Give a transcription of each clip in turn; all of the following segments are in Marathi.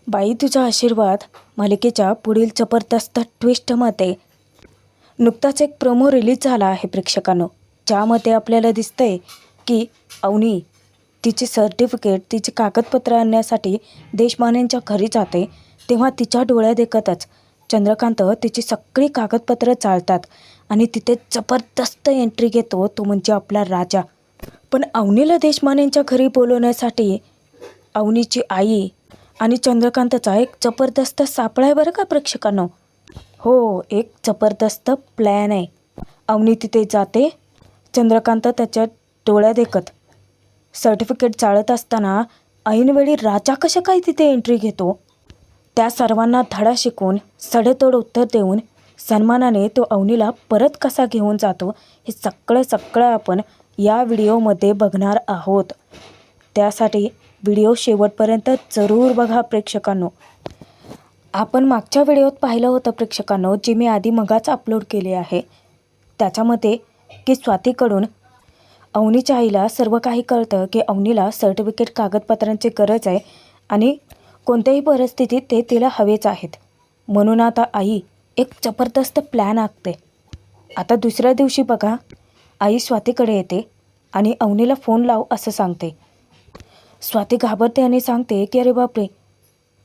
बाई तुझा आशीर्वाद मालिकेच्या पुढील जबरदस्त ट्विस्टमध्ये नुकताच एक प्रोमो रिलीज झाला आहे प्रेक्षकांनो, ज्यामध्ये आपल्याला दिसतंय की अवनी तिचे सर्टिफिकेट, तिचे कागदपत्र आणण्यासाठी देशमानेंच्या घरी जाते. तेव्हा तिच्या डोळ्यादेखतच चंद्रकांत तिची सगळी कागदपत्र चालतात आणि तिथे जबरदस्त एंट्री घेतो, तो म्हणजे आपला राजा. पण अवनीला देशमानेंच्या घरी बोलवण्यासाठी अवनीची आई आणि चंद्रकांतचा एक जबरदस्त सापळा आहे बरं का प्रेक्षकांनो. हो, एक जबरदस्त प्लॅन आहे. अवनी तिथे जाते, चंद्रकांत त्याच्या डोळ्यादेखत सर्टिफिकेट चाळत असताना ऐनवेळी राजा कशा काय तिथे एंट्री घेतो, त्या सर्वांना धडा शिकवून सडेतोड उत्तर देऊन सन्मानाने तो अवनीला परत कसा घेऊन जातो, हे सगळं आपण या व्हिडिओमध्ये बघणार आहोत. त्यासाठी व्हिडिओ शेवटपर्यंत जरूर बघा प्रेक्षकांनो. आपण मागच्या व्हिडिओत पाहिलं होतं प्रेक्षकांनो, जे मी आधी मगाच अपलोड केले आहे, त्याच्यामध्ये की स्वातीकडून अवनीच्या आईला सर्व काही कळतं की अवनीला सर्टिफिकेट कागदपत्रांची गरज आहे आणि कोणत्याही परिस्थितीत ते तिला हवेच आहेत. म्हणून आता आई एक जबरदस्त प्लॅन आखते. आता दुसऱ्या दिवशी बघा, आई स्वातीकडे येते आणि अवनीला फोन लाव असं सांगते. स्वाती घाबरते आणि सांगते की अरे बापरे,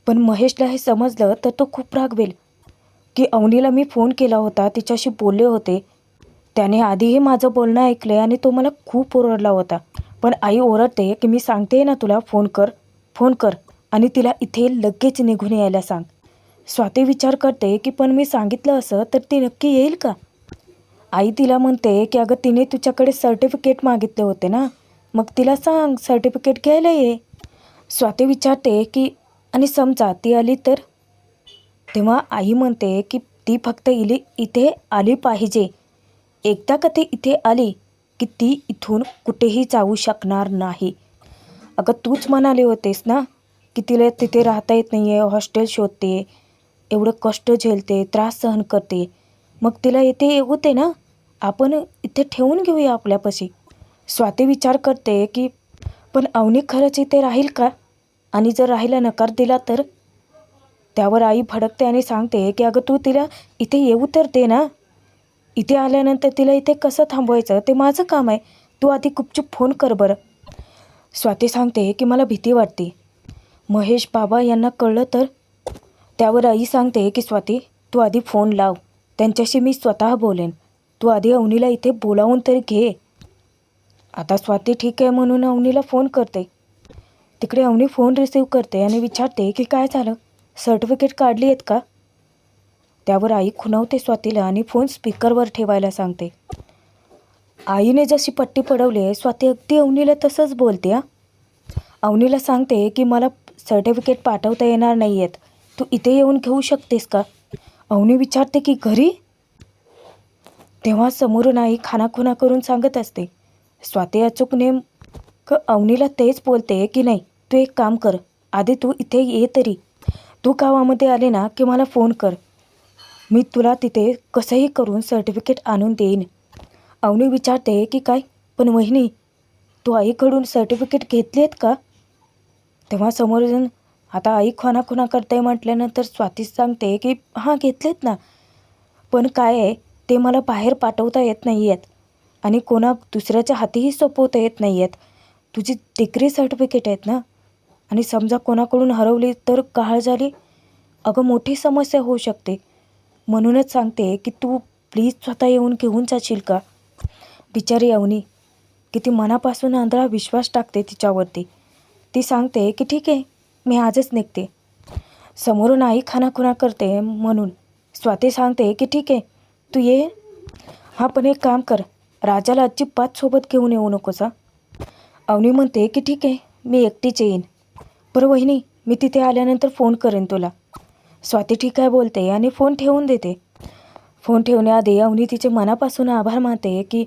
पण महेशला हे समजलं तर तो खूप रागवेल की अवनीला मी फोन केला होता, तिच्याशी बोलले होते, त्याने आधीही माझं बोलणं ऐकलं आणि तो मला खूप ओरडला होता. पण आई ओरडते की मी सांगते ना तुला, फोन कर आणि तिला इथे लगेच निघून यायला सांग. स्वाती विचार करते की पण मी सांगितलं असं तर ती नक्की येईल का. आई तिला म्हणते की अगं तिने तुझ्याकडे सर्टिफिकेट मागितले होते ना, मग तिला सांग सर्टिफिकेट घ्यायला ये. स्वाती विचारते की आणि समजा ती आली तर. तेव्हा आई म्हणते की ती फक्त इथे आली पाहिजे. एकदा का ती इथे आली की ती इथून कुठेही जाऊ शकणार नाही. अगं तूच म्हणाले होतेस ना की तिला तिथे राहता येत नाही आहे, हॉस्टेल शोधते, एवढं कष्ट झेलते, त्रास सहन करते, मग तिला येते येऊ दे ना, आपण इथे ठेवून घेऊया आपल्यापाशी. स्वाती विचार करते की पण अवनी खरंच इथे राहील का, आणि जर राहायला नकार दिला तर. त्यावर आई भडकते आणि सांगते की अगं तू तिला इथे येऊ तर दे ना, इथे आल्यानंतर तिला इथे कसं थांबवायचं ते माझं काम आहे, तू आधी गुपचूप फोन कर बरं. स्वाती सांगते की मला भीती वाटते, महेश बाबा यांना कळलं तर. त्यावर आई सांगते की स्वाती तू आधी फोन लाव, त्यांच्याशी मी स्वतः बोलेन, तू आधी अवनीला इथे बोलावून तरी घे. आता स्वाती ठीक आहे म्हणून अवनीला फोन करते. तिकडे अवनी फोन रिसीव्ह करते आणि विचारते की काय झालं, सर्टिफिकेट काढली आहेत का. त्यावर आई खुणावते स्वातीला आणि फोन स्पीकरवर ठेवायला सांगते. आईने जशी पट्टी पडवली आहे, स्वाती अगदी अवनीला तसंच बोलते. अवनीला सांगते की मला सर्टिफिकेट पाठवता येणार नाही आहेत, तू इथे येऊन घेऊ शकतेस का. अवनी विचारते की घरी. तेव्हा समोरून आई खानाखुणा करून सांगत असते. स्वाती अचूक अवनीला तेच बोलते की नाही, तू एक काम कर, आधी तू इथे ये तरी, तू गावामध्ये आले ना की मला फोन कर, मी तुला तिथे कसंही करून सर्टिफिकेट आणून देईन. अवनी विचारते की काय, पण वहिनी तू आईकडून सर्टिफिकेट घेतली आहेत का. तेव्हा समोरून आता आई खुणा करते म्हटल्यानंतर स्वाती सांगते की हां घेतलेत ना, पण काय आहे ते मला बाहेर पाठवता येत नाही आहेत आणि कोणा दुसऱ्याच्या हातीही सोपवता येत नाही आहेत. तुझी डिग्री सर्टिफिकेट आहेत ना, आणि समजा कोणाकडून हरवली तर गहाळ झाली, अगं मोठी समस्या होऊ शकते. म्हणूनच सांगते की तू प्लीज स्वतः येऊन घेऊन जाशील का. बिचारी अवनी किती मनापासून आंधळा विश्वास टाकते तिच्यावरती. ती सांगते की ठीक आहे, मी आजच निघते. समोरून आई खानाखुणा करते म्हणून स्वाती सांगते की ठीक आहे तू ये. हां पण एक काम कर, राजाला अजिबात सोबत घेऊन येऊ नकोस. अवनी म्हणते की ठीक आहे, मी एकटीच येईन. बरं वहिनी, मी तिथे आल्यानंतर फोन करेन तुला. स्वाती ठीक आहे बोलते आणि फोन ठेवून देते. फोन ठेवण्याआधी अवनी तिचे मनापासून आभार मानते की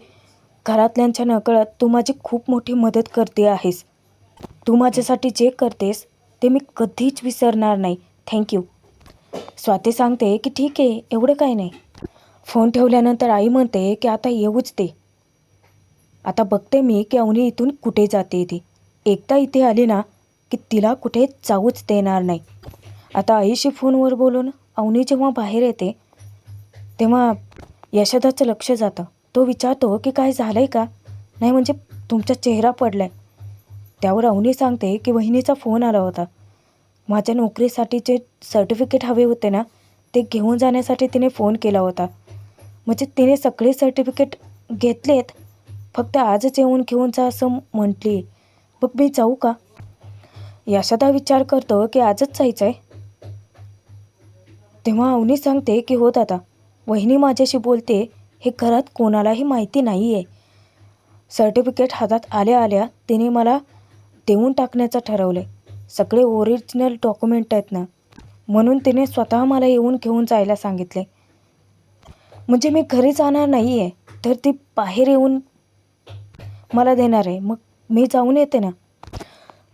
घरातल्यांच्या नकळत तू माझी खूप मोठी मदत करते आहेस, तू माझ्यासाठी जे करतेस ते मी कधीच विसरणार नाही, थँक्यू. स्वाती सांगते की ठीक आहे, एवढं काय नाही. फोन ठेवल्यानंतर आई म्हणते की आता येऊच दे, आता बघते मी की अवनी इथून कुठे जाते. ती एकदा इथे आली ना की तिला कुठे जाऊच देणार नाही. आता आईशी फोनवर बोलून अवनी जेव्हा बाहेर येते तेव्हा यशोदाचं लक्ष जातं. तो विचारतो की काय झालं आहे का? नाही म्हणजे तुमचा चेहरा पडला आहे. त्यावर अवनी सांगते की वहिनीचा फोन आला होता. माझ्या नोकरीसाठीचे सर्टिफिकेट हवे होते ना, ते घेऊन जाण्यासाठी तिने फोन केला होता. म्हणजे तिने सगळे सर्टिफिकेट घेतलेत, फक्त आजच येऊन घेऊन जा असं म्हटली. मग मी जाऊ का? यशोदा विचार करतो की आजच जायचं आहे. तेव्हा अवनी सांगते की हो दादा, वहिनी माझ्याशी बोलते, हे घरात कोणालाही माहिती नाही आहे. सर्टिफिकेट हातात आल्या आल्या तिने मला देऊन टाकण्याचं ठरवलं आहे. सगळे ओरिजिनल डॉक्युमेंट आहेत ना, म्हणून तिने स्वतः मला येऊन घेऊन जायला सांगितले. म्हणजे मी घरी जाणार नाही आहे, तर ती बाहेर येऊन मला देणार आहे. मग मी जाऊन येते ना.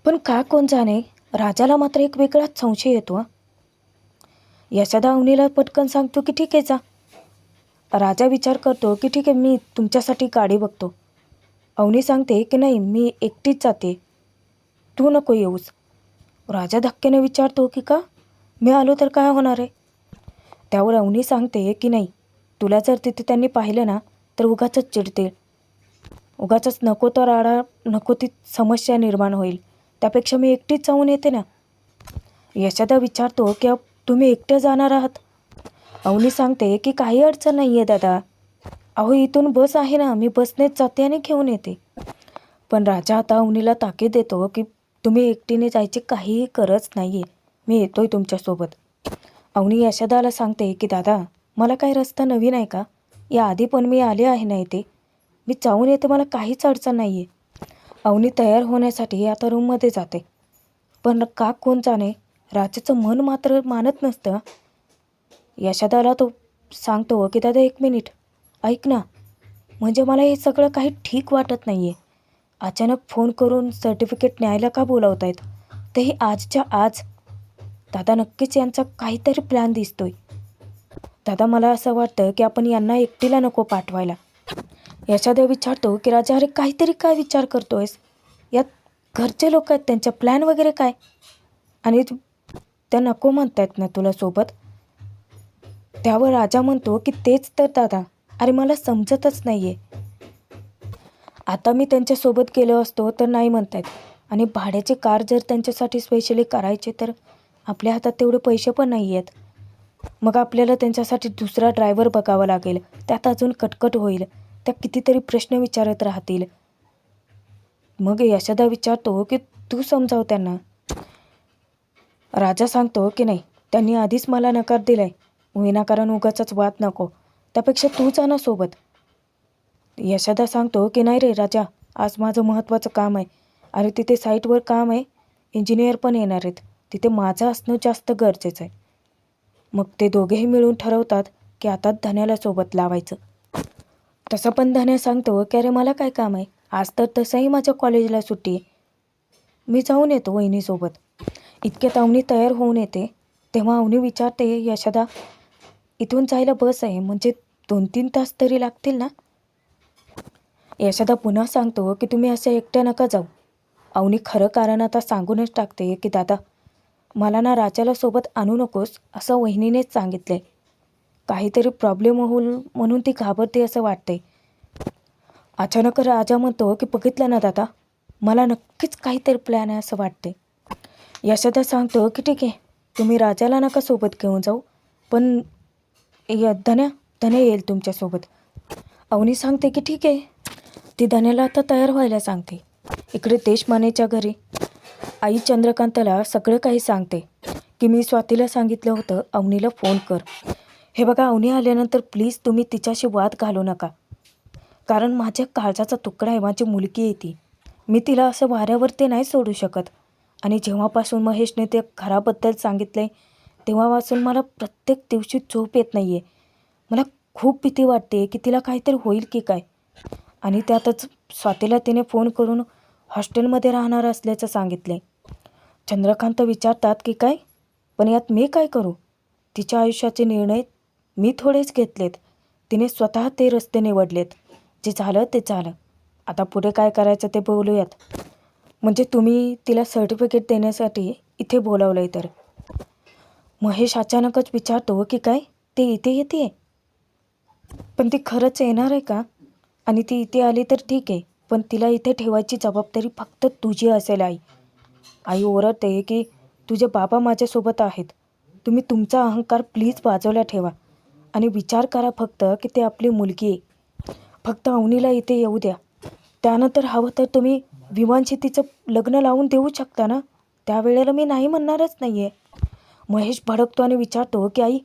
पण का कोण जाणे, राजाला मात्र एक वेगळाच संशय येतो. यशोदा अवनीला पटकन सांगतो की ठीक आहे जा. राजा विचार करतो की ठीक आहे, मी तुमच्यासाठी गाडी बघतो. अवनी सांगते की नाही, मी एकटीच जाते, तू नको येऊस. राजा धक्क्याने विचारतो की का? मी आलो तर काय होणार आहे? त्यावर अवनी सांगते की नाही, तुला जर तिथे त्यांनी पाहिलं ना तर उगाचच चिडतील. उगाचच नको तो राडा, नको ती समस्या निर्माण होईल. त्यापेक्षा मी एकटीच जाऊन येते ना. यशोदा विचारतो की तुम्ही एकट्या जाणार आहात? अवनी सांगते की काही अडचण नाही आहे दादा. अहो इथून बस आहे ना, मी बसनेच जाते आणि घेऊन येते. पण राजा आता अवनीला ताकीद देतो की तुम्ही एकटीने जायची काहीही गरज नाही आहे, मी येतोय तुमच्यासोबत. अवनी यशोदाला सांगते की दादा, मला काही रस्ता नवीन आहे का? या आधी पण मी आले आहे ना इथे, मी जाऊन येते, मला काहीच अडचण नाही आहे. अवनी तयार होण्यासाठी आता रूममध्ये जाते. पण का कोण जाणे, राजाचं मन मात्र मानत नसतं. यशोदाला तो सांगतो की दादा एक मिनिट ऐक ना, म्हणजे मला हे सगळं काही ठीक वाटत नाही आहे. अचानक फोन करून सर्टिफिकेट न्यायला का बोलावतायत, तेही आजच्या आज. दादा नक्कीच यांचा काहीतरी प्लॅन दिसतोय. दादा मला असं वाटतं की आपण यांना एकटीला नको पाठवायला. यशोदा विचारतो की राजा, अरे काहीतरी काय विचार करतोयस? यात घरचे लोक आहेत, त्यांचा प्लॅन वगैरे काय? आणि त्या नको म्हणतायत ना तुला सोबत. त्यावर राजा म्हणतो की तेच तर दादा, अरे मला समजतच नाही आहे. आता मी त्यांच्यासोबत गेलो असतो तर नाही म्हणतायत, आणि भाड्याची कार जर त्यांच्यासाठी स्पेशली करायची तर आपल्या हातात तेवढे पैसे पण नाही आहेत. मग आपल्याला त्यांच्यासाठी दुसरा ड्रायव्हर बघावा लागेल, त्यात अजून कटकट होईल, त्या कितीतरी प्रश्न विचारत राहतील. मग यशोदा विचारतो की तू समजाव त्यांना. राजा सांगतो की नाही, त्यांनी आधीच मला नकार दिलाय, विनाकारण उगाचच वाद नको, त्यापेक्षा तू जा ना सोबत. यशोदा सांगतो की नाही रे राजा, आज माझं महत्त्वाचं काम आहे. अरे तिथे साईटवर काम आहे, इंजिनियर पण येणार आहेत, तिथे माझं असणं जास्त गरजेचं आहे. मग ते दोघेही मिळून ठरवतात की आता धन्याला सोबत लावायचं. तसं पण धन्या सांगतो की अरे मला काय काम आहे, आज तर तसंही माझ्या कॉलेजला सुट्टी आहे, मी जाऊन येतो वहिनीसोबत. इतक्यात अवनी तयार होऊन येते. तेव्हा अवनी विचारते, यशोदा इथून जायला बस आहे, म्हणजे 2-3 तास तरी लागतील ना? यशोदा पुन्हा सांगतो की तुम्ही असं एकट्या नका जाऊ. अवनी खरं कारण आता सांगूनच टाकते की दादा, मला ना राजाला सोबत आणू नकोस असं वहिनीनेच सांगितलं. काहीतरी प्रॉब्लेम होईल म्हणून ती घाबरते असं वाटते. अचानक राजा म्हणतो की बघितलं ना दादा, मला नक्कीच काहीतरी प्लॅन आहे असं वाटते. यशोदा सांगतो की ठीक आहे, तुम्ही राजाला नका सोबत घेऊन जाऊ, पण धन्या येईल तुमच्यासोबत. अवनी सांगते की ठीक आहे. ती धन्याला आता तयार व्हायला सांगते. इकडे देशमानेच्या घरी आई चंद्रकांतला सगळं काही सांगते की मी स्वातीला सांगितलं होतं अवनीला फोन कर. हे बघा, अवनी आल्यानंतर प्लीज तुम्ही तिच्याशी वाद घालू नका, कारण माझ्या काळजाचा तुकडा आहे, माझी मुलगी आहे ती. मी तिला असं वाऱ्यावरती नाही सोडू शकत. आणि जेव्हापासून महेशने ते घराबद्दल सांगितले तेव्हापासून मला प्रत्येक दिवशी झोप येत नाही आहे. मला खूप भीती वाटते की तिला काहीतरी होईल की काय. आणि त्यातच स्वातीला तिने फोन करून हॉस्टेलमध्ये राहणार असल्याचं सांगितले. चंद्रकांत विचारतात की काय, पण यात मी काय करू? तिच्या आयुष्याचे निर्णय मी थोडेच घेतलेत, तिने स्वतः ते रस्ते निवडलेत. जे झालं ते झालं, आता पुढे काय करायचं ते बोलूयात. म्हणजे तुम्ही तिला सर्टिफिकेट देण्यासाठी इथे बोलावलं आहे तर? महेश अचानकच विचारतो की काय ते इथे येते, पण ती खरंच येणार आहे का? आणि ती इथे आली तर ठीक आहे, पण तिला इथे ठेवायची जबाबदारी फक्त तुझी असेल आई. आई ओरडते की तुझे बाबा माझ्यासोबत आहेत. तुम्ही तुमचा अहंकार प्लीज बाजूला ठेवा आणि विचार करा फक्त की ते आपली मुलगी आहे. फक्त अवनीला इथे येऊ द्या. त्यानंतर हवं तर तुम्ही विमानशी तिचं लग्न लावून देऊ शकता ना. त्यावेळेला मी नाही म्हणणारच नाही आहे. महेश भडकतो आणि विचारतो की आई,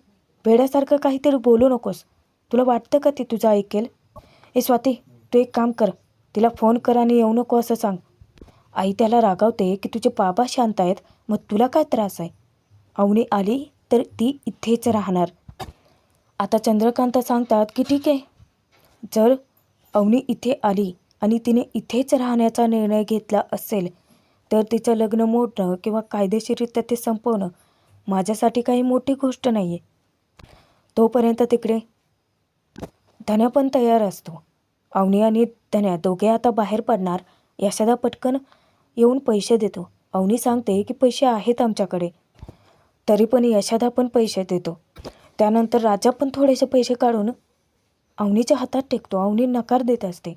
वेड्यासारखं काहीतरी बोलू नकोस. तुला वाटतं का ती तुझं ऐकेल? ए स्वाती, तू एक काम कर, तिला फोन कर आणि येऊ नको असं सांग. आई त्याला रागावते की तुझे बाबा शांत आहेत, मग तुला काय त्रास आहे? अवनी आली तर ती इथेच राहणार. आता चंद्रकांत सांगतात की ठीक आहे, जर अवनी इथे आली आणि तिने इथेच राहण्याचा निर्णय घेतला असेल तर तिचं लग्न मोडणं किंवा कायदेशीररित्या ते संपवणं माझ्यासाठी काही मोठी गोष्ट नाही आहे. तोपर्यंत तिकडे धन्या पण तयार असतो. अवनी आणि धन्या दोघे आता बाहेर पडणार. यशोदा पटकन येऊन पैसे देतो. अवनी सांगते की पैसे आहेत आमच्याकडे. तरी पण यशोदा पण पैसे देतो. त्यानंतर राजा पण थोडेसे पैसे काढून अवनीच्या हातात टेकतो. अवनी नकार देत असते,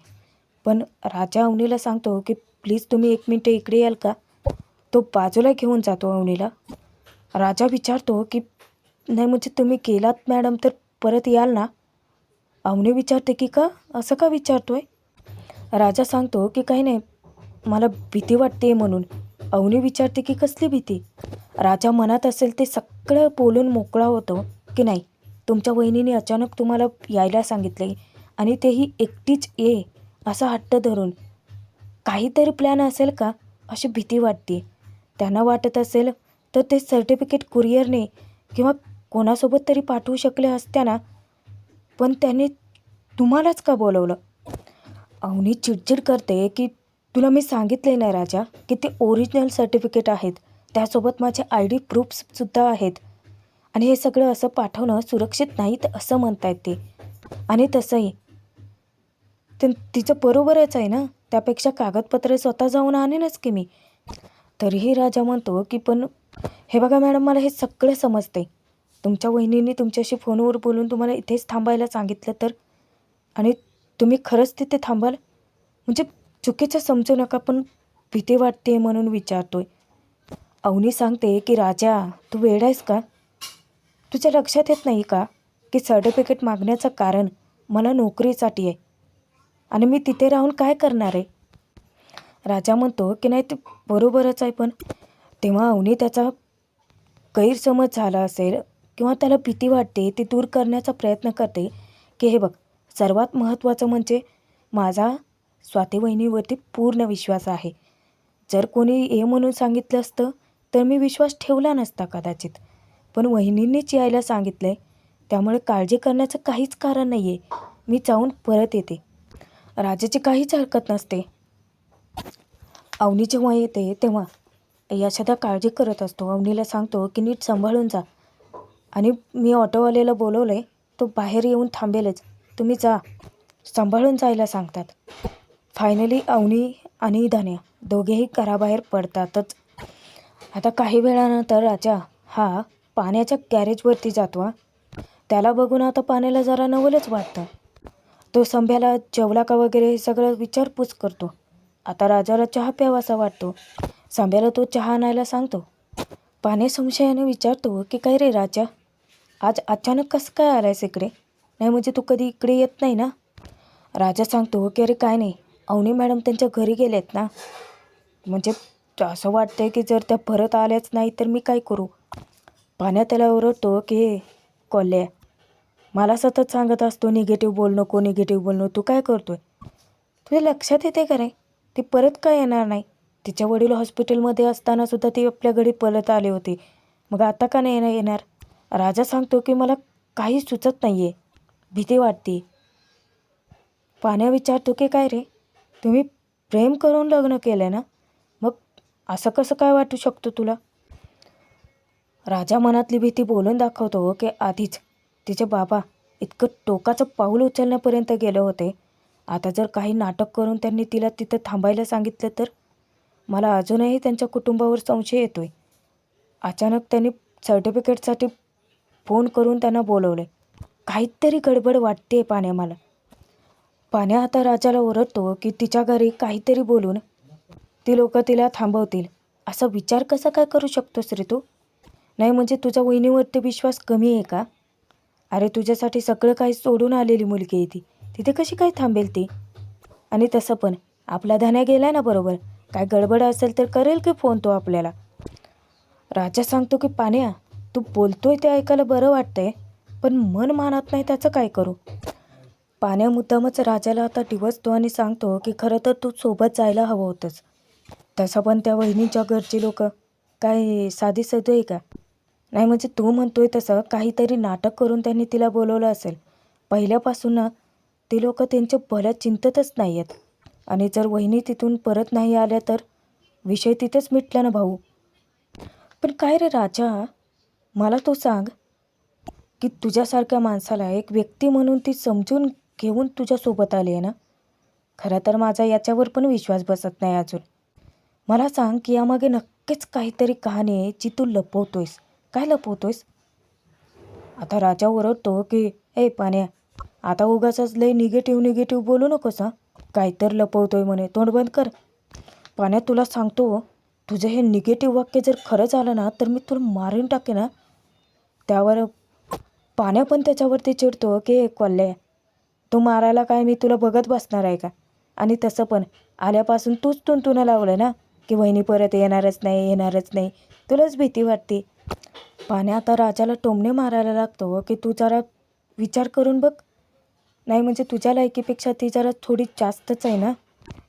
पण राजा अवनीला सांगतो की प्लीज तुम्ही 1 मिनिट इकडे याल का? तो बाजूला घेऊन जातो अवनीला. राजा विचारतो की नाही म्हणजे तुम्ही गेलात मॅडम तर परत याल ना? अवनी विचारते की का, असं का विचारतोय? राजा सांगतो की काही नाही, मला भीती वाटते म्हणून. अवनी विचारते की कसली भीती? राजा मनात असेल ते सगळं बोलून मोकळा होतो की नाही, तुमच्या वहिनीने अचानक तुम्हाला यायला सांगितले आणि तेही एकटीच ये असा हट्ट धरून. काहीतरी प्लॅन असेल का अशी भीती वाटते. त्यांना वाटत असेल तर ते सर्टिफिकेट कुरिअरने किंवा कोणासोबत तरी पाठवू शकले असत्या ना, पण त्यांनी तुम्हालाच का बोलवलं? अवनी चिडचिड करते की तुला मी सांगितले नाही राजा की ते ओरिजिनल सर्टिफिकेट आहेत, त्यासोबत माझे ID प्रूफ्ससुद्धा आहेत आणि हे सगळं असं पाठवणं सुरक्षित नाही तर असं म्हणतायत ते. आणि तसंही तिचं बरोबरच आहे ना, त्यापेक्षा कागदपत्रे स्वतः जाऊन आणेनच की मी. तरीही राजा म्हणतो की पण हे बघा मॅडम, मला हे सगळं समजते. तुमच्या वहिनीने तुमच्याशी फोनवर बोलून तुम्हाला इथेच थांबायला सांगितलं तर, आणि तुम्ही खरंच तिथे थांबाल म्हणजे चुकीचं समजू नका, पण भीती वाटते म्हणून विचारतोय. अवनी सांगते की राजा, तू वेडा आहेस का? तुझ्या लक्षात येत नाही का की सर्टिफिकेट मागण्याचं कारण मला नोकरीसाठी आहे आणि मी तिथे राहून काय करणार आहे? राजा म्हणतो की नाही ते बरोबरच आहे, पण तेव्हा अवनी त्याचा गैरसमज झाला असेल किंवा त्याला भीती वाटते, ती दूर करण्याचा प्रयत्न करते की हे बघ, सर्वात महत्त्वाचं म्हणजे माझा स्वाती वहिनीवरती पूर्ण विश्वास आहे. जर कोणी ये म्हणून सांगितलं असतं तर मी विश्वास ठेवला नसता कदाचित, पण वहिनींनीच यायला सांगितलं आहे, त्यामुळे काळजी करण्याचं काहीच कारण नाही आहे. मी जाऊन परत येते. राजाची काहीच हरकत नसते. अवनी जेव्हा येते तेव्हा यशोदा काळजी करत असतो. अवनीला सांगतो की नीट सांभाळून जा आणि मी ऑटोवाल्याला बोलवलं आहे, तो बाहेर येऊन थांबेलच, तुम्ही जा, सांभाळून जायला सांगतात. फायनली अवनी आणि धन्या दोघेही घराबाहेर पडतातच. आता काही वेळानंतर राजा हा पाण्याच्या गॅरेजवरती जातो. त्याला बघून आता पाण्याला जरा नवलच वाटतं. तो संभ्याला जेवला का वगैरे हे सगळं विचारपूस करतो. आता राजाला चहा प्यावासा वाटतो. संभ्याला तो चहा आणायला सांगतो. पाने संशयाने विचारतो की काय रे राजा, आज अचानक कसं काय आलायस इकडे? नाही म्हणजे तू कधी इकडे येत नाही ना? राजा सांगतो की अरे काय नाही, अवनी मॅडम त्यांच्या घरी गेलेत ना, म्हणजे असं वाटतंय की जर त्या परत आल्याच नाही तर मी काय करू? पाण्या त्याला ओरडतो की कोल्हे, मला सतत सांगत असतो निगेटिव्ह बोल नको, निगेटिव्ह बोल नको, तू काय करतोय? तुझ्या लक्षात येते का रे, ती परत काय येणार नाही? तिच्या वडील हॉस्पिटलमध्ये असताना सुद्धा ती आपल्या घरी परत आले होते, मग आता का नाही येणार? राजा सांगतो की मला काही सुचत नाही आहे, भीती वाटते. पाण्या विचारतो की काय रे, तुम्ही प्रेम करून लग्न केलं ना, मग असं कसं काय वाटू शकतो तुला? राजा मनातली भीती बोलून दाखवतो की आधीच तिचे बाबा इतकं टोकाचं पाऊल उचलण्यापर्यंत गेले होते. आता जर काही नाटक करून त्यांनी तिला तिथं थांबायला सांगितलं तर मला अजूनही त्यांच्या कुटुंबावर संशय येतोय. अचानक त्यांनी सर्टिफिकेटसाठी फोन करून त्यांना बोलवले. काहीतरी गडबड वाटते पाण्या मला. पाण्या आता राजाला ओरडतो की तिच्या घरी काहीतरी बोलून ती लोक तिला थांबवतील. असा विचार कसा काय करू शकतोस रे तू? नाही म्हणजे तुझ्या वहिनीवरती विश्वास कमी आहे का? अरे तुझ्यासाठी सगळं काही सोडून आलेली मुलगी आहे ती. तिथे कशी काय थांबेल ती? आणि तसं पण आपला धन्या गेलाय ना बरोबर. काय गडबड असेल तर करेल की फोन तो आपल्याला. राजा सांगतो की पाण्या तू बोलतोय ते ऐकायला बरं वाटतंय, पण मन मानत नाही त्याचं काय करू? पाण्या मुद्दामच राजाला आता डिवचतो आणि सांगतो की खरं तर तू सोबत जायला हवं होतंच. तसं पण त्या वहिनीच्या घरची लोक काय साधी साधी आहे का? नाही म्हणजे तू म्हणतोय तसं काहीतरी नाटक करून त्यांनी तिला बोलवलं असेल. पहिल्यापासून ना ते लोक त्यांच्या भल्यात चिंततच नाही आहेत. आणि जर वहिनी तिथून परत नाही आल्या तर विषय तिथेच मिटला ना भाऊ. पण काय रे राजा, मला तू सांग की तुझ्यासारख्या माणसाला एक व्यक्ती म्हणून ती समजून घेऊन तुझ्यासोबत आली आहे ना. खरं तर माझा याच्यावर पण विश्वास बसत नाही अजून. मला सांग की यामागे नक्कीच काहीतरी कहाणी आहे जी तू लपवतोयस. काय लपवतोयस? आता राजा ओरडतो की ए पाण्या, आता उगाचच लय निगेटिव्ह बोलू नकोस हां. काय तर लपवतोय म्हणे, तोंड बंद कर. पाण्या तुला सांगतो, तुझं हे निगेटिव्ह वाक्य जर खरं झालं ना तर मी तुला मारून टाकेन ना. त्यावर पाण्या पण त्याच्यावरती चिडतो की कोल्हे, तू मारायला काय मी तुला बघत बसणार आहे का? आणि तसं पण आल्यापासून तूच तुणतुणं लावलं ना की वहिनी परत येणारच नाही. तुलाच भीती वाटते. पाण्या आता राजाला टोमणे मारायला लागतो की तू जरा विचार करून बघ. नाही म्हणजे तुझ्या लायकीपेक्षा ती जरा थोडी जास्तच आहे ना.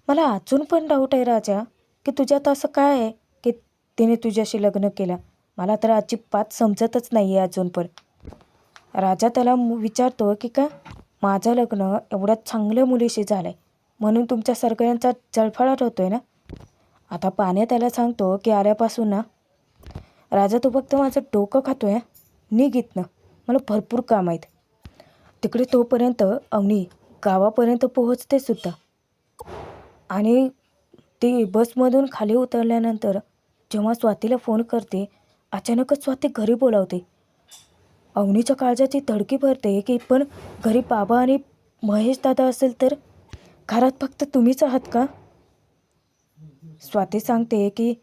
मला अजून पण डाऊट आहे राजा की तुझ्यात असं काय आहे की तिने तुझ्याशी लग्न केलं. मला तर अजिबात समजतच नाही आहे अजून पण. राजा त्याला विचारतो की का माझं लग्न एवढ्या चांगल्या मुलीशी झालं आहे म्हणून तुमच्या सगळ्यांचा जळफळाट होतो आहे ना. आता पाण्या त्याला सांगतो की आल्यापासून ना राजा तू फक्त माझं डोकं खातो आहे. निघ इथनं, मला भरपूर काम आहेत. तिकडे तोपर्यंत अवनी गावापर्यंत पोहोचते सुद्धा. आणि ती बसमधून खाली उतरल्यानंतर जेव्हा स्वातीला फोन करते अचानकच स्वाती घरी बोलावते. अवनीच्या काळजाची धडकी भरते की पण घरी बाबा आणि महेश दादा असेल तर घरात फक्त तुम्हीच आहात का? स्वाती सांगते की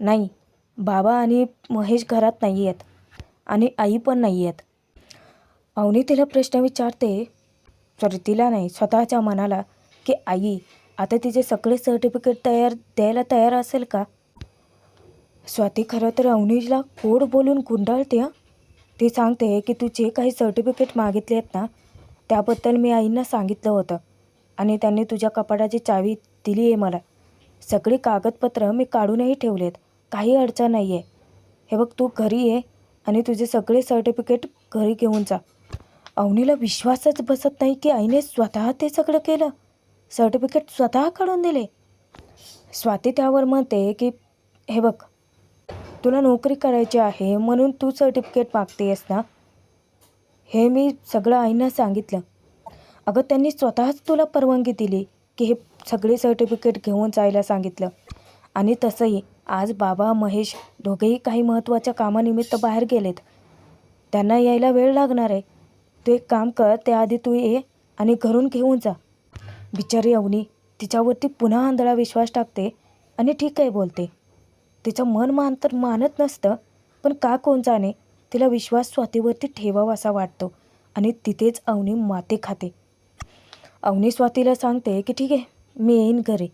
नाही, बाबा आणि महेश घरात नाही आहेत आणि आई पण नाही आहेत. अवनी तिला प्रश्न विचारते, सॉरी तिला नाही स्वतःच्या मनाला, की आई आता तिचे सगळे सर्टिफिकेट द्यायला तयार असेल का? स्वाती खरं तर अवनीला गोड बोलून गुंडाळते. ती सांगते की तू जे काही सर्टिफिकेट मागितले आहेत ना त्याबद्दल मी आईंना सांगितलं होतं आणि त्यांनी तुझ्या कपाटाची चावी दिली आहे मला. सगळी कागदपत्रं मी काढूनही ठेवलेत. काही अडचण नाही आहे. हे बघ तू घरी ये आणि तुझे सगळे सर्टिफिकेट घरी घेऊन जा. अवनीला विश्वासच बसत नाही की आईने स्वतः ते सगळं केलं. सर्टिफिकेट स्वतः काढून दिले. स्वाती त्यावर म्हणते की हे बघ तुला नोकरी करायची आहे म्हणून तू सर्टिफिकेट मागतेस ना. हे मी सगळं आईंना सांगितलं. अगं त्यांनी स्वतःच तुला परवानगी दिली की हे सगळे सर्टिफिकेट घेऊन जायला सांगितलं. आणि तसंही आज बाबा महेश दोघेही काही महत्त्वाच्या कामानिमित्त बाहेर गेलेत. त्यांना यायला वेळ लागणार आहे. तू एक काम कर, त्याआधी तू ये आणि घरून घेऊन जा. बिचारी अवनी तिच्यावरती पुन्हा आंधळा विश्वास टाकते आणि ठीक आहे बोलते. तिचं मन तर मानत नसतं, पण का कोण जाणे तिला विश्वास स्वातीवरती ठेवावा असा वाटतो आणि तिथेच अवनी माते खाते. अवनी स्वातीला सांगते की ठीक आहे मी येईन घरी.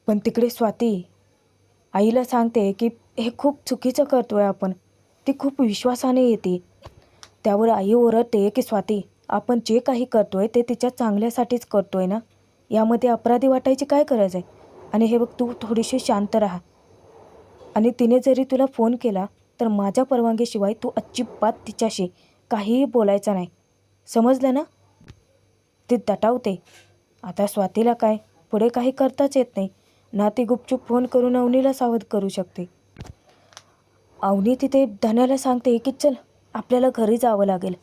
पण तिकडे स्वाती आईला सांगते की हे खूप चुकीचं करतो आहे आपण. ती खूप विश्वासाने येते. त्यावर आई ओरडते की स्वाती आपण जे काही करतो आहे ते तिच्या चांगल्यासाठीच करतो आहे ना. यामध्ये अपराधी वाटायची काय गरज आहे. आणि हे बघ तू थोडीशी शांत राहा. आणि तिने जरी तुला फोन केला तर माझ्या परवानगीशिवाय तू अजिबात तिच्याशी काहीही बोलायचं नाही. समजलं ना. ती दटावते. आता स्वातीला काय पुढे काही करताच येत नाही ना. ती गुपचूप फोन करून अवनीला सावध करू शकते. अवनी तिथे धन्याला सांगते की चल आपल्याला घरी जावं लागेल.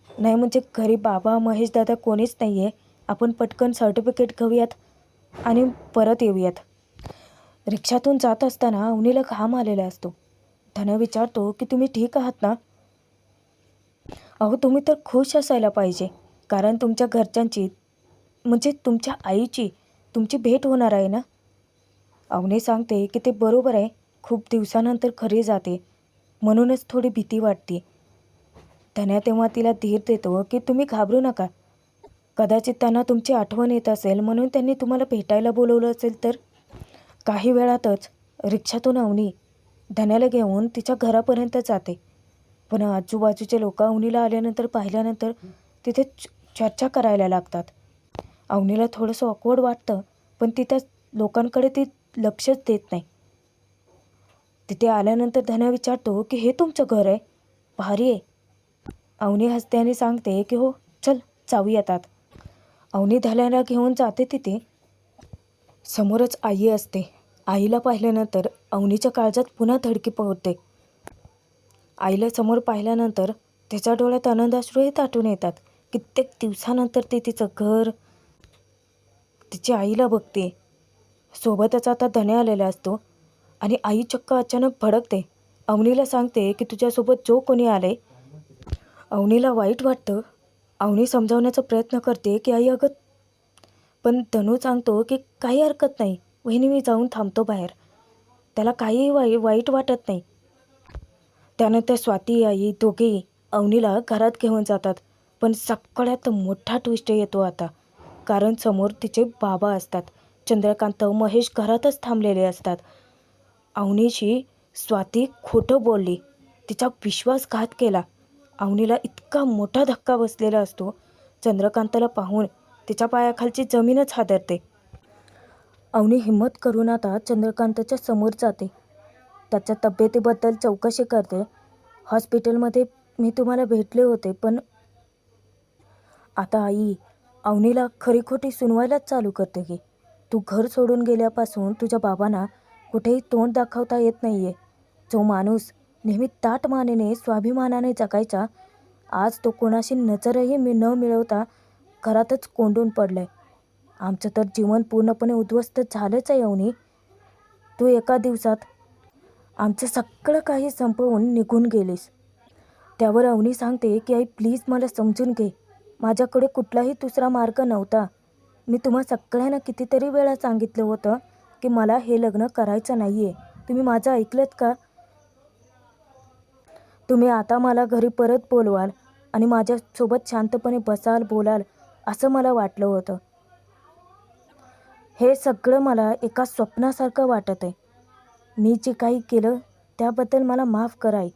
नाही म्हणजे घरी बाबा महेश दादा कोणीच नाही आहे. आपण पटकन सर्टिफिकेट घेऊयात आणि परत येऊयात. रिक्षातून जात असताना अवनीला घाम आलेला असतो. धन्या विचारतो की तुम्ही ठीक आहात ना? अहो तुम्ही तर खुश असायला पाहिजे, कारण तुमच्या घरच्यांची म्हणजे तुमच्या आईची तुमची भेट होणार आहे ना. अवनी सांगते की ते बरोबर आहे, खूप दिवसानंतर खरी जाते, म्हणूनच थोडी भीती वाटते. धन्या तेव्हा तिला धीर देतो की तुम्ही घाबरू नका. कदाचित त्यांना तुमची आठवण येत असेल म्हणून त्यांनी तुम्हाला भेटायला बोलवलं असेल तर. काही वेळातच रिक्षातून अवनी धन्याला घेऊन तिच्या घरापर्यंत जाते. पण आजूबाजूचे लोक अवनीला आल्यानंतर पाहिल्यानंतर तिथे चर्चा करायला लागतात. अवनीला थोडंसं ऑकवर्ड वाटतं, पण ती त्या लोकांकडे ती लक्षच देत नाही. तिथे आल्यानंतर धन्या विचारतो की हे तुमचं घर आहे? भारी आहे. अवनी हसते आणि सांगते की हो चल जाऊयात आत. अवनी धन्याला घेऊन जाते. तिथे समोरच आई असते. आईला पाहिल्यानंतर अवनीच्या काळजात पुन्हा धडकी पडते. आईला समोर पाहिल्यानंतर तिच्या डोळ्यात आनंदाश्रूही दाटून येतात. कित्येक दिवसानंतर ती तिचं घर, तिची आईला बघते. सोबतच आता धन्या आलेला असतो आणि आई चक्क अचानक भडकते. अवनीला सांगते की तुझ्यासोबत जो कोणी आले. अवनीला वाईट वाटतं. अवनी समजावण्याचा प्रयत्न करते की आई अगं, पण धनू सांगतो की काही हरकत नाही वहिनी, मी जाऊन थांबतो बाहेर. त्याला काहीही वाईट वाटत नाही. त्यानंतर स्वाती आई दोघेही अवनीला घरात घेऊन जातात. पण सगळ्यात मोठा ट्विस्ट येतो आता, कारण समोर तिचे बाबा असतात. चंद्रकांत, महेश घरातच थांबलेले असतात. अवनीशी स्वाती खोटं बोलली, तिचा विश्वासघात केला. अवनीला इतका मोठा धक्का बसलेला असतो. चंद्रकांतला पाहून तिच्या पायाखालची जमीनच हादरते. अवनी हिम्मत करून आता चंद्रकांतच्या समोर जाते. त्याच्या तब्येतीबद्दल चौकशी करते. हॉस्पिटलमध्ये मी तुम्हाला भेटले होते, पण आता आई अवनीला खरी खोटी सुनवायलाच चालू करते की तू घर सोडून गेल्यापासून तुझ्या बाबांना कुठेही तोंड दाखवता येत नाही आहे. जो माणूस नेहमी ताठ मानेने स्वाभिमानाने जगायचा, आज तो कोणाशी नजरही न मिळवता घरातच कोंडून पडलाय. आमचं तर जीवन पूर्णपणे उद्ध्वस्त झालंच आहे अवनी. तू एका दिवसात आमचं सगळं काही संपवून निघून गेलीस. त्यावर अवनी सांगते की आई प्लीज मला समजून घे, माझ्याकडे कुठलाही दुसरा मार्ग नव्हता. मी तुम्हा सगळ्यांना कितीतरी वेळा सांगितलं होतं की मला हे लग्न करायचं नाही आहे. तुम्ही माझं ऐकलंत का? तुम्ही आता मला घरी परत बोलवाल आणि माझ्यासोबत शांतपणे बसाल, बोलाल असं मला वाटलं होतं. हे सगळं मला एका स्वप्नासारखं वाटत आहे. मी जे काही केलं त्याबद्दल मला माफ कराय,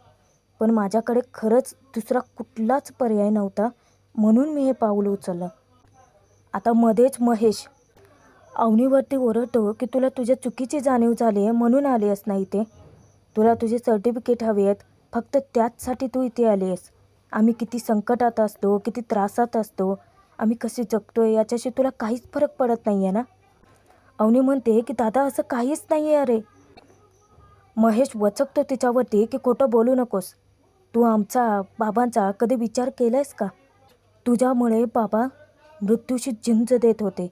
पण माझ्याकडे खरंच दुसरा कुठलाच पर्याय नव्हता, म्हणून मी हे पाऊल उचललं. आता मध्येच महेश अवनीवरती ओरडतो की तुला तुझ्या चुकीची जाणीव झाली आहे म्हणून आली आहेस ना इथे. तुला तुझे सर्टिफिकेट हवे आहेत, फक्त त्याचसाठी तू इथे आली आहेस. आम्ही किती संकटात असतो, किती त्रासात असतो, आम्ही कसे जगतोय याच्याशी तुला काहीच फरक पडत नाही आहे ना. अवनी म्हणते की दादा असं काहीच नाही आहे. अरे महेश वचकतो तिच्यावरती की खोटं बोलू नकोस. तू आमचा बाबांचा कधी विचार केलायस का? तुझ्यामुळे बाबा मृत्यूशी झुंज देत होते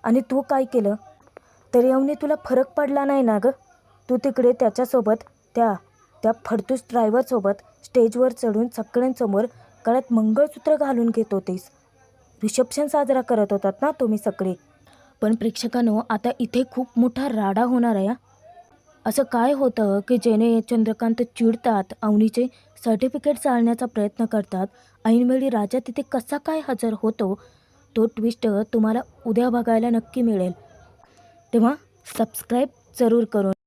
आणि तू काय केलं तरी अवनी तुला फरक पडला नाही ना गं. तू तिकडे त्याच्यासोबत त्या फडतूस ड्रायव्हरसोबत स्टेजवर चढून सगळ्यांसमोर गळ्यात मंगळसूत्र घालून घेत होतेस. रिसेप्शन साजरा करत होतात ना तुम्ही सगळे. पण प्रेक्षकांनो, आता इथे खूप मोठा राडा होणार आहे. असं काय होतं की जेणे चंद्रकांत चिडतात, अवनीचे सर्टिफिकेट चालण्याचा प्रयत्न करतात. ऐनवेळी राजा तिथे कसा काय हजर होतो, तो ट्विस्ट तुम्हाला उद्या बघायला नक्की मिळेल. तेव्हा सबस्क्राईब जरूर करून